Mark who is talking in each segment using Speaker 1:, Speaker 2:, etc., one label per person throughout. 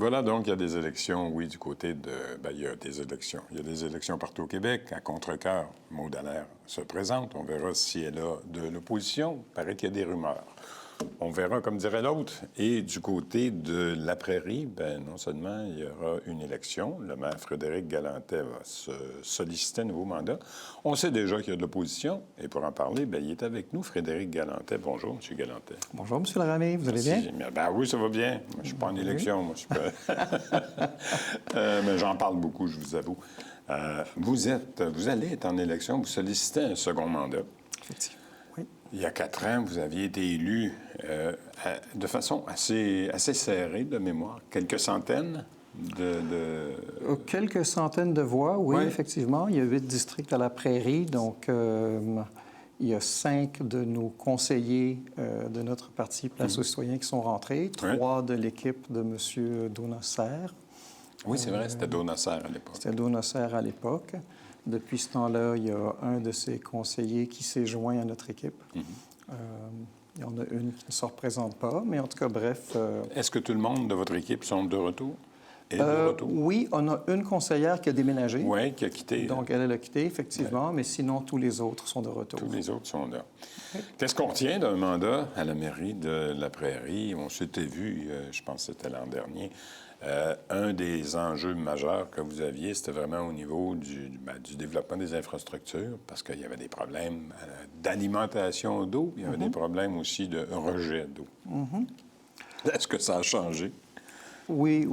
Speaker 1: Voilà, donc il y a des élections, oui, du côté de... Bien, il y a des élections. Il y a des élections partout au Québec. À contre-cœur, Maud Dallaire se présente. On verra si elle a de l'opposition. Il paraît qu'il y a des rumeurs. On verra, comme dirait l'autre. Et du côté de la Prairie, bien, non seulement il y aura une élection, le maire Frédéric Galantet va se solliciter un nouveau mandat. On sait déjà qu'il y a de l'opposition. Et pour en parler, bien, il est avec nous, Frédéric Galantet. Bonjour, M. Galantet.
Speaker 2: Bonjour, M. Laramé. Vous allez bien?
Speaker 1: Ben oui, ça va bien. Moi, je ne suis pas en élection. Moi, je suis pas... mais j'en parle beaucoup, je vous avoue. Vous allez être en élection, vous sollicitez un second mandat.
Speaker 2: Effectivement, oui.
Speaker 1: Il y a 4 ans, vous aviez été élu de façon assez serrée de mémoire. Quelques centaines
Speaker 2: Quelques centaines de voix, oui,
Speaker 1: Ouais.
Speaker 2: Effectivement. Il y a 8 districts à la Prairie, donc il y a 5 de nos conseillers de notre parti Place aux citoyens qui sont rentrés, 3 de l'équipe de M. Donasser.
Speaker 1: Oui, c'est vrai, c'était Donasser à l'époque.
Speaker 2: C'était Donasser à l'époque. Depuis ce temps-là, il y a un de ses conseillers qui s'est joint à notre équipe. Il y en a une qui ne se représente pas, mais en tout cas, bref...
Speaker 1: Est-ce que tout le monde de votre équipe sont de retour? De retour?
Speaker 2: Oui, on a une conseillère qui a déménagé.
Speaker 1: Oui, qui a quitté.
Speaker 2: Donc, elle a quitté, effectivement, mais sinon, tous les autres sont de retour.
Speaker 1: Tous les autres sont là. Qu'est-ce qu'on retient d'un mandat à la mairie de la Prairie? On s'était vu, je pense que c'était l'an dernier. Un des enjeux majeurs que vous aviez, c'était vraiment au niveau du développement des infrastructures, parce qu'il y avait des problèmes d'alimentation d'eau, il y avait des problèmes aussi de rejet d'eau. Est-ce que ça a changé?
Speaker 2: Oui,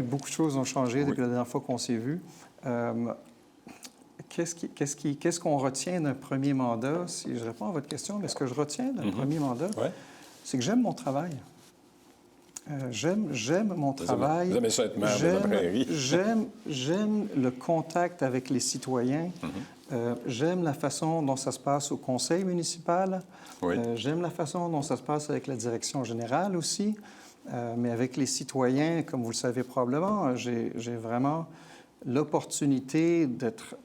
Speaker 2: beaucoup de choses ont changé depuis la dernière fois qu'on s'est vu. Qu'est-ce qu'on retient d'un premier mandat? Si je réponds à votre question, mais ce que je retiens d'un premier mandat, c'est que j'aime mon travail. J'aime mon travail.
Speaker 1: Vous aimez ça être maire de la Prairie?
Speaker 2: J'aime le contact avec les citoyens. J'aime la façon dont ça se passe au conseil municipal. J'aime la façon dont ça se passe avec la direction générale aussi. Mais avec les citoyens, comme vous le savez probablement, j'ai vraiment l'opportunité d'être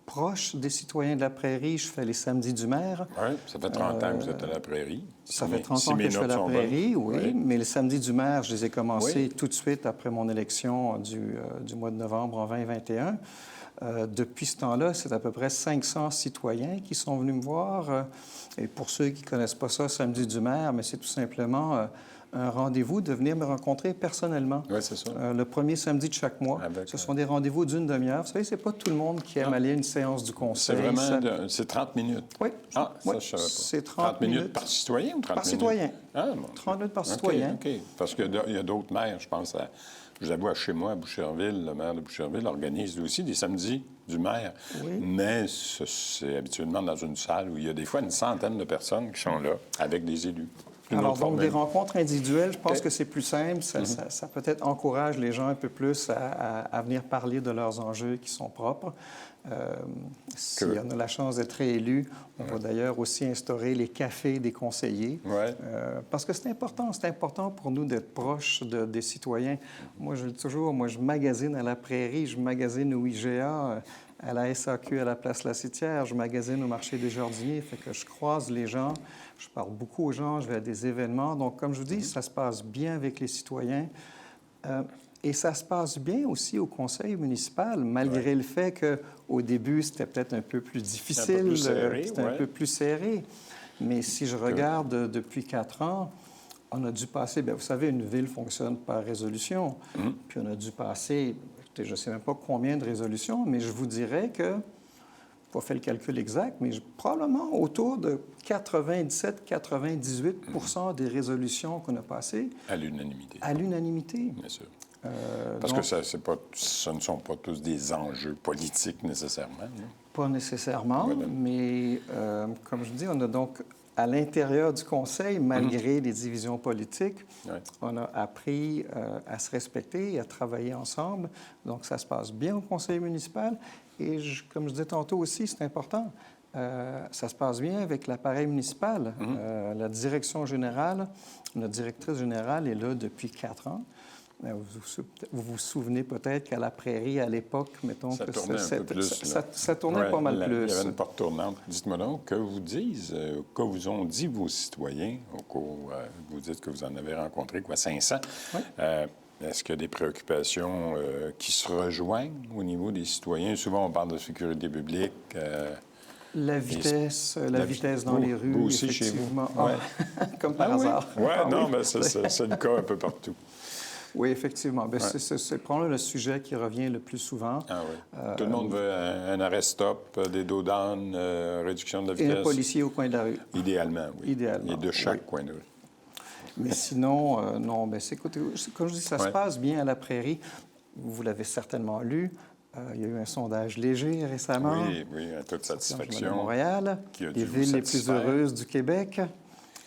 Speaker 2: proche des citoyens de la Prairie. Je fais les samedis du maire.
Speaker 1: Oui, ça fait 30 ans que vous êtes à la Prairie.
Speaker 2: Ça fait 30 ans que je fais la Prairie, oui. Mais les samedis du maire, je les ai commencés tout de suite après mon élection du mois de novembre en 2021. Depuis ce temps-là, c'est à peu près 500 citoyens qui sont venus me voir. Et pour ceux qui ne connaissent pas ça, samedi du maire, mais c'est tout simplement un rendez-vous de venir me rencontrer personnellement.
Speaker 1: Oui, c'est ça.
Speaker 2: Le premier samedi de chaque mois. Ce sont des rendez-vous d'une demi-heure. Vous savez, c'est pas tout le monde qui aime aller à une séance du conseil.
Speaker 1: C'est vraiment... C'est 30 minutes?
Speaker 2: Oui.
Speaker 1: Ah, ça, je ne savais pas.
Speaker 2: C'est 30 minutes
Speaker 1: par citoyen ou 30
Speaker 2: par
Speaker 1: minutes?
Speaker 2: Citoyen.
Speaker 1: Ah, bon.
Speaker 2: 30 minutes par citoyen.
Speaker 1: OK. Parce qu'il y a d'autres maires, je pense à... Je vous avoue, chez moi, à Boucherville, le maire de Boucherville organise aussi des samedis du maire.
Speaker 2: Oui.
Speaker 1: Mais c'est habituellement dans une salle où il y a des fois une centaine de personnes qui sont là avec des élus.
Speaker 2: Alors, donc, des rencontres individuelles, je pense que c'est plus simple. Ça peut-être encourage les gens un peu plus à venir parler de leurs enjeux qui sont propres. Si on a la chance d'être réélu, on va d'ailleurs aussi instaurer les cafés des conseillers. Parce que c'est important pour nous d'être proches des citoyens. Moi, je le dis toujours, je magasine à la Prairie, je magasine au IGA, à la SAQ, à la Place La Citière, je magasine au marché des jardiniers, fait que je croise les gens, je parle beaucoup aux gens, je vais à des événements. Donc, comme je vous dis, ça se passe bien avec les citoyens. Et ça se passe bien aussi au conseil municipal, malgré le fait qu'au début, c'était peut-être un peu plus difficile. C'était un peu plus serré. Mais si je regarde depuis 4 ans, on a dû passer... Bien, vous savez, une ville fonctionne par résolution. Puis on a dû passer, écoutez, je ne sais même pas combien de résolutions, mais je vous dirais que... pas fait le calcul exact, mais probablement autour de 97-98 des résolutions qu'on a passées.
Speaker 1: À l'unanimité.
Speaker 2: À l'unanimité.
Speaker 1: Bien sûr. Parce que ce ne sont pas tous des enjeux politiques nécessairement. Non?
Speaker 2: Pas nécessairement, mais comme je dis, on a donc, à l'intérieur du Conseil, malgré les divisions politiques, on a appris à se respecter et à travailler ensemble. Donc, ça se passe bien au Conseil municipal. Et comme je disais tantôt aussi, c'est important, ça se passe bien avec l'appareil municipal. La direction générale, notre directrice générale est là depuis 4 ans. Vous vous souvenez peut-être qu'à la Prairie, à l'époque, mettons
Speaker 1: ça
Speaker 2: que
Speaker 1: tournait un peu plus,
Speaker 2: ça tournait pas mal plus.
Speaker 1: Il y avait une porte tournante. Dites-moi donc, que vous ont dit vos citoyens au cours, vous dites que vous en avez rencontré, 500. Est-ce qu'il y a des préoccupations qui se rejoignent au niveau des citoyens? Souvent, on parle de sécurité publique.
Speaker 2: La vitesse dans les rues,
Speaker 1: vous aussi,
Speaker 2: effectivement.
Speaker 1: chez vous? Ouais.
Speaker 2: Comme par hasard.
Speaker 1: Oui, non,
Speaker 2: oui.
Speaker 1: mais c'est le cas un peu partout.
Speaker 2: Oui, effectivement. Bien, c'est probablement le sujet qui revient le plus souvent.
Speaker 1: Ah oui. Tout le monde veut un arrêt-stop, des dos down, réduction de la vitesse.
Speaker 2: Et un policier au coin de la rue.
Speaker 1: Idéalement, oui.
Speaker 2: Idéalement.
Speaker 1: Et de chaque coin de rue.
Speaker 2: Mais sinon, non. Bien, écoutez, comme je dis, ça se passe bien à la Prairie. Vous l'avez certainement lu. Il y a eu un sondage léger récemment.
Speaker 1: Oui, à toute satisfaction.
Speaker 2: De Montréal, les villes les plus heureuses du Québec.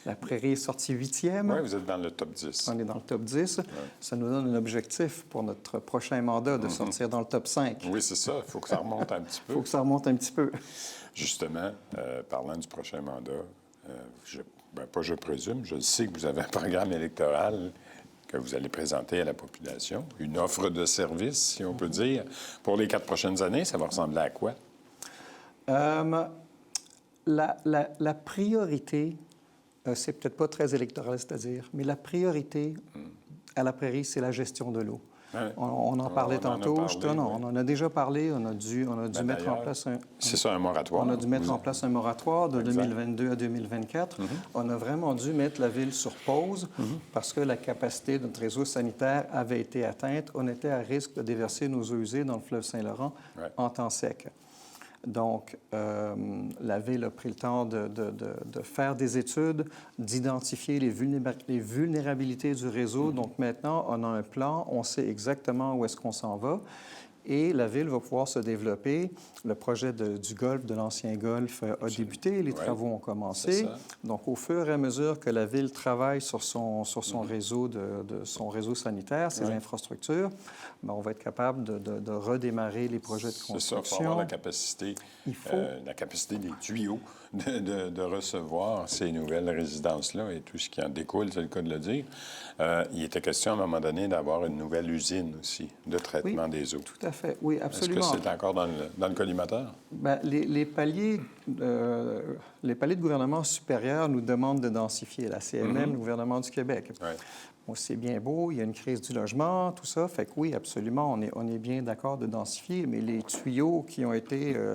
Speaker 2: La Prairie est sortie 8e.
Speaker 1: Oui, vous êtes dans le top 10.
Speaker 2: On est dans le top 10. Ouais. Ça nous donne un objectif pour notre prochain mandat de sortir dans le top 5.
Speaker 1: Oui, c'est ça. Il faut que ça remonte un petit peu.
Speaker 2: Il faut que ça remonte un petit peu.
Speaker 1: Justement, parlant du prochain mandat, pas je présume, je sais que vous avez un programme électoral que vous allez présenter à la population, une offre de service, si on peut dire. Pour les 4 prochaines années, ça va ressembler à quoi?
Speaker 2: La priorité... c'est peut-être pas très électoral, c'est-à-dire, mais la priorité à la Prairie, c'est la gestion de l'eau. Ouais. On en parlait tantôt. On en a déjà parlé. On a dû mettre en place un...
Speaker 1: C'est ça, un moratoire.
Speaker 2: On a dû mettre en place un moratoire de 2022 à 2024. On a vraiment dû mettre la ville sur pause parce que la capacité de notre réseau sanitaire avait été atteinte. On était à risque de déverser nos eaux usées dans le fleuve Saint-Laurent en temps sec. Donc, la Ville a pris le temps de faire des études, d'identifier les vulnérabilités du réseau. Donc, maintenant, on a un plan, on sait exactement où est-ce qu'on s'en va. Et la Ville va pouvoir se développer. Le projet du golfe, de l'ancien golfe, a débuté. Les travaux ont commencé. Donc, au fur et à mesure que la Ville travaille sur son réseau, son réseau sanitaire, ses infrastructures, bien, on va être capable de redémarrer les projets de construction.
Speaker 1: C'est ça, il faut avoir la capacité des tuyaux de recevoir ces nouvelles résidences-là et tout ce qui en découle, c'est le cas de le dire. Il était question à un moment donné d'avoir une nouvelle usine aussi de traitement des eaux.
Speaker 2: Tout à fait, oui, absolument.
Speaker 1: Est-ce que c'est encore dans le collimateur? Bien,
Speaker 2: les paliers de gouvernement supérieur nous demandent de densifier. La CMM, le gouvernement du Québec. Ouais. Bon, c'est bien beau, il y a une crise du logement, tout ça. Fait que oui, absolument, on est bien d'accord de densifier, mais les tuyaux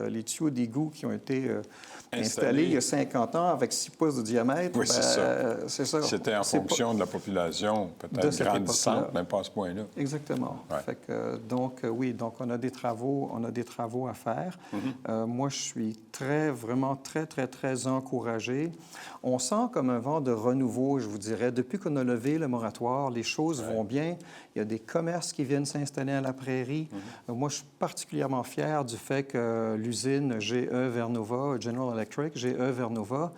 Speaker 2: les tuyaux d'égout qui ont été installés il y a 50 ans avec 6 pouces de diamètre,
Speaker 1: oui, c'est ça. C'était en fonction de la population, peut-être grandissante, mais pas à ce point-là.
Speaker 2: Exactement. Ouais. Fait que, donc, donc on a des travaux à faire. Moi, je suis vraiment très encouragé. On sent comme un vent de renouveau, je vous dirais. Depuis qu'on a levé le moratoire, les choses vont bien. Il y a des commerces qui viennent s'installer à la Prairie. Moi, je suis particulièrement fier du fait que l'usine GE Vernova, General Electric, GE Vernova,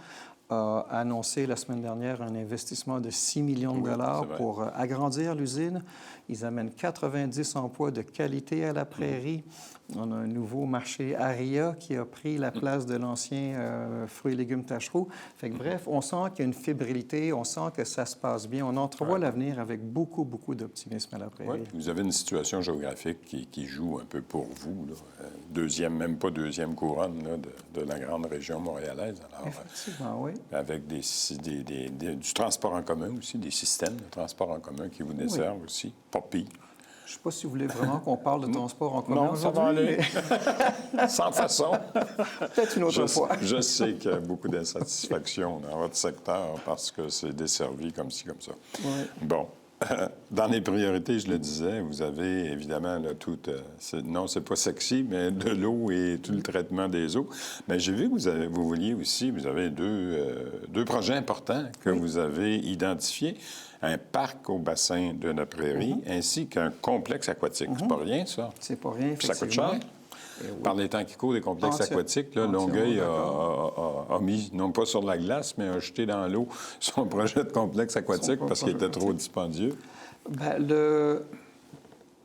Speaker 2: a annoncé la semaine dernière un investissement de 6 millions de dollars pour agrandir l'usine. Ils amènent 90 emplois de qualité à la Prairie. On a un nouveau marché Aria qui a pris la place de l'ancien fruits et légumes Tachereau. Fait que, bref, on sent qu'il y a une fébrilité, on sent que ça se passe bien. On entrevoit l'avenir avec beaucoup d'optimisme à la Prairie.
Speaker 1: Vous avez une situation géographique qui joue un peu pour vous, là. Même pas deuxième couronne là, de la grande région montréalaise. Alors,
Speaker 2: effectivement, oui.
Speaker 1: Avec du transport en commun aussi, des systèmes de transport en commun qui vous desservent aussi. Pas pire.
Speaker 2: Je ne sais pas si vous voulez vraiment qu'on parle de transport en commun aujourd'hui.
Speaker 1: Non, ça va aller. Mais... Sans façon.
Speaker 2: Peut-être une autre fois.
Speaker 1: Je sais qu'il y a beaucoup d'insatisfaction dans votre secteur parce que c'est desservi comme ci, comme ça.
Speaker 2: Oui.
Speaker 1: Bon. Dans les priorités, je le disais, vous avez évidemment là, tout... non, c'est pas sexy, mais de l'eau et tout le traitement des eaux. Mais j'ai vu que vous avez deux projets importants que vous avez identifiés. Un parc au bassin de la Prairie, ainsi qu'un complexe aquatique. C'est pas rien, ça?
Speaker 2: C'est pas rien, effectivement.
Speaker 1: Ça coûte cher? Par les temps qui courent des complexes aquatiques, là, Longueuil a mis, non pas sur la glace, mais a jeté dans l'eau son projet de complexe aquatique parce qu'il était trop dispendieux.
Speaker 2: Bien,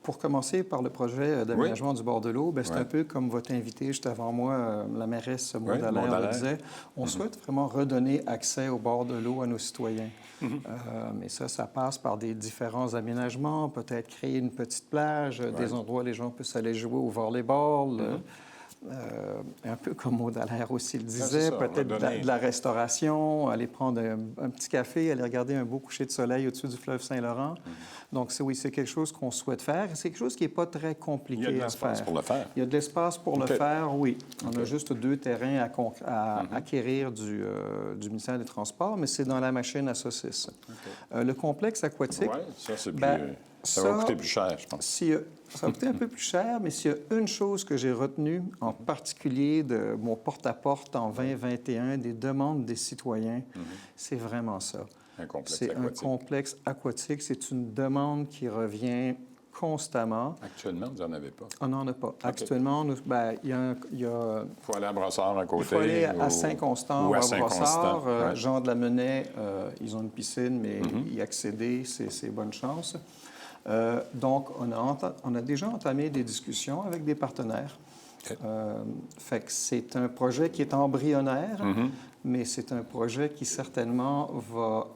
Speaker 2: pour commencer par le projet d'aménagement du bord de l'eau, c'est un peu comme votre invité juste avant moi, la mairesse Maud Dallaire le disait. On souhaite vraiment redonner accès au bord de l'eau à nos citoyens. Mais ça passe par des différents aménagements, peut-être créer une petite plage, des endroits où les gens peuvent aller jouer au volleyball. un peu comme Maud Allaire aussi le
Speaker 1: c'est
Speaker 2: disait,
Speaker 1: ça, on va
Speaker 2: peut-être
Speaker 1: donner-
Speaker 2: de la restauration, aller prendre un petit café, aller regarder un beau coucher de soleil au-dessus du fleuve Saint-Laurent. Donc, oui, c'est quelque chose qu'on souhaite faire. C'est quelque chose qui n'est pas très compliqué
Speaker 1: Il y a de
Speaker 2: à
Speaker 1: l'espace
Speaker 2: faire.
Speaker 1: pour le faire.
Speaker 2: Il y a de l'espace pour
Speaker 1: OK.
Speaker 2: le faire, oui. On
Speaker 1: OK.
Speaker 2: a juste 2 terrains à acquérir du ministère des Transports, mais c'est dans la machine à saucisses. Le complexe aquatique,
Speaker 1: Oui, ça, c'est plus...
Speaker 2: ben,
Speaker 1: ça va coûter plus cher, je pense.
Speaker 2: ça va coûter un peu plus cher, mais s'il y a une chose que j'ai retenue, en particulier de mon porte-à-porte en 2021, des demandes des citoyens, c'est vraiment ça.
Speaker 1: Un complexe
Speaker 2: C'est un
Speaker 1: aquatique.
Speaker 2: complexe aquatique. C'est une demande qui revient constamment.
Speaker 1: Actuellement, vous n'en avez pas.
Speaker 2: On n'en a pas. Actuellement, il y a
Speaker 1: Il faut aller à Brossard à côté.
Speaker 2: il faut aller à
Speaker 1: ou-
Speaker 2: Saint-Constant
Speaker 1: ou
Speaker 2: ou
Speaker 1: à
Speaker 2: à
Speaker 1: Saint-Constant.
Speaker 2: Brossard.
Speaker 1: Ouais.
Speaker 2: Jean de la Menaye, ils ont une piscine, mais y accéder, c'est bonne chance. Donc, on a déjà entamé des discussions avec des partenaires.
Speaker 1: OK.
Speaker 2: Fait que c'est un projet qui est embryonnaire, mais c'est un projet qui certainement va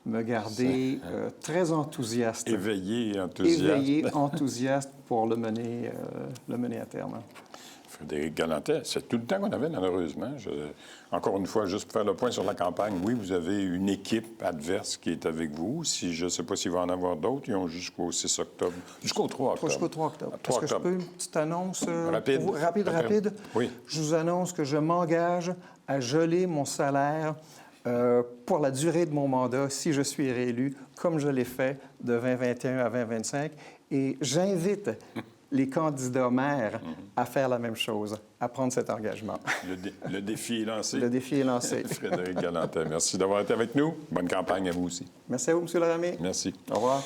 Speaker 2: me garder très enthousiaste.
Speaker 1: Éveillé, enthousiaste.
Speaker 2: Éveillé, enthousiaste pour le mener à terme.
Speaker 1: Frédéric Galantais, c'est tout le temps qu'on avait, malheureusement. Encore une fois, juste pour faire le point sur la campagne, oui, vous avez une équipe adverse qui est avec vous. Je ne sais pas s'il va en avoir d'autres. Ils ont jusqu'au 6 octobre. Jusqu'au 3 octobre.
Speaker 2: Jusqu'au 3 octobre.
Speaker 1: 3
Speaker 2: Est-ce que je
Speaker 1: octobre.
Speaker 2: peux une petite annonce
Speaker 1: Rapide.
Speaker 2: pour vous? Rapide?
Speaker 1: Oui.
Speaker 2: Je vous annonce que je m'engage à geler mon salaire pour la durée de mon mandat si je suis réélu, comme je l'ai fait de 2021 à 2025. Et j'invite les candidats maires à faire la même chose, à prendre cet engagement.
Speaker 1: Le défi est lancé.
Speaker 2: Le défi est lancé.
Speaker 1: Frédéric Galantais, merci d'avoir été avec nous. Bonne campagne à vous aussi.
Speaker 2: Merci à vous, M. Laramé.
Speaker 1: Merci.
Speaker 2: Au revoir.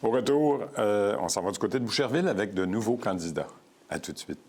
Speaker 1: Au retour, on s'en va du côté de Boucherville avec de nouveaux candidats. À tout de suite.